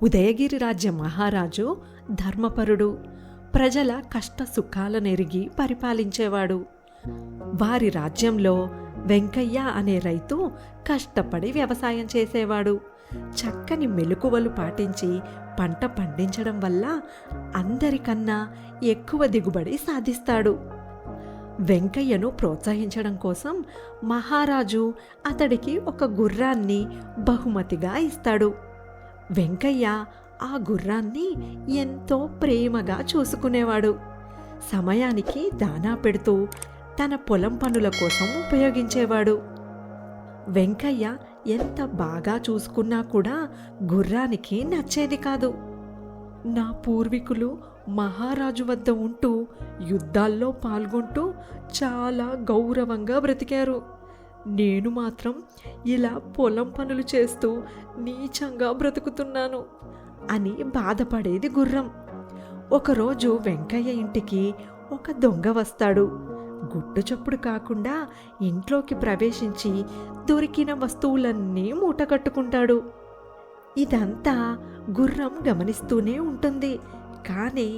ఉదయగిరి రాజ్య మహారాజు ధర్మపరుడు, ప్రజల కష్ట సుఖాలనెరిగి పరిపాలించేవాడు. వారి రాజ్యంలో వెంకయ్య అనే రైతు కష్టపడి వ్యవసాయం చేసేవాడు. చక్కని మెలకువలు పాటించి పంట పండించడం వల్ల అందరికన్నా ఎక్కువ దిగుబడి సాధిస్తాడు. వెంకయ్యను ప్రోత్సహించడం కోసం మహారాజు అతడికి ఒక గుర్రాన్ని బహుమతిగా ఇస్తాడు. వెంకయ్య ఆ గుర్రాన్ని ఎంతో ప్రేమగా చూసుకునేవాడు. సమయానికి దానా పెడుతూ తన పొలం పనుల కోసం ఉపయోగించేవాడు. వెంకయ్య ఎంత బాగా చూసుకున్నా కూడా గుర్రానికి నచ్చేది కాదు. నా పూర్వీకులు మహారాజు వద్ద ఉంటూ యుద్ధాల్లో పాల్గొంటూ చాలా గౌరవంగా బ్రతికారు. నేను మాత్రం ఇలా పొలం పనులు చేస్తూ నీచంగా బ్రతుకుతున్నాను అని బాధపడేది గుర్రం. ఒకరోజు వెంకయ్య ఇంటికి ఒక దొంగ వస్తాడు. గుట్టు చప్పుడు కాకుండా ఇంట్లోకి ప్రవేశించి దొరికిన వస్తువులన్నీ మూటగట్టుకుంటాడు. ఇదంతా గుర్రం గమనిస్తూనే ఉంటుంది. కానీ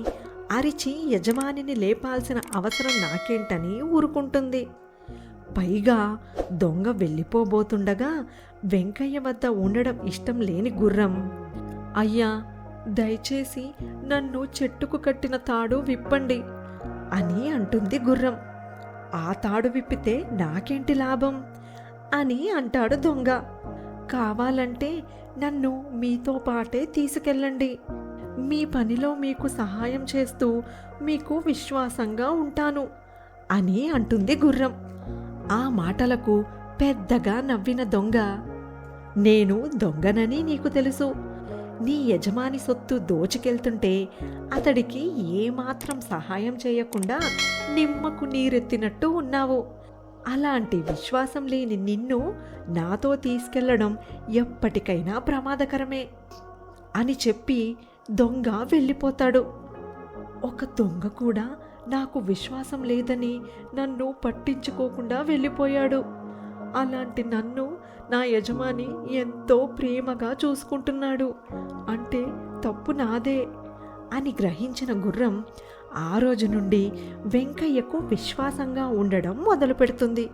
అరిచి యజమానిని లేపాల్సిన అవసరం నాకేంటని ఊరుకుంటుంది. పైగా దొంగ వెళ్ళిపోబోతుండగా వెంకయ్య వద్ద ఉండడం ఇష్టం లేని గుర్రం, అయ్యా, దయచేసి నన్ను చెట్టుకు కట్టిన తాడు విప్పండి అని అంటుంది గుర్రం. ఆ తాడు విప్పితే నాకేంటి లాభం అని అంటాడు దొంగ. కావాలంటే నన్ను మీతో పాటే తీసుకెళ్ళండి. మీ పనిలో మీకు సహాయం చేస్తూ మీకు విశ్వాసంగా ఉంటాను అని అంటుంది గుర్రం. ఆ మాటలకు పెద్దగా నవ్విన దొంగ, నేను దొంగనని నీకు తెలుసు. నీ యజమాని సొత్తు దోచుకెళ్తుంటే అతడికి ఏమాత్రం సహాయం చేయకుండా నిమ్మకు నీరెత్తినట్టు ఉన్నావు. అలాంటి విశ్వాసం లేని నిన్ను నాతో తీసుకెళ్లడం ఎప్పటికైనా ప్రమాదకరమే అని చెప్పి దొంగ వెళ్ళిపోతాడు. ఒక దొంగ కూడా నాకు విశ్వాసం లేదని నన్ను పట్టించుకోకుండా వెళ్ళిపోయాడు. అలాంటి నన్ను నా యజమాని ఎంతో ప్రేమగా చూసుకుంటున్నాడు అంటే తప్పు నాదే అని గ్రహించిన గుర్రం ఆ రోజు నుండి వెంకయ్యకు విశ్వాసంగా ఉండడం మొదలు పెడుతుంది.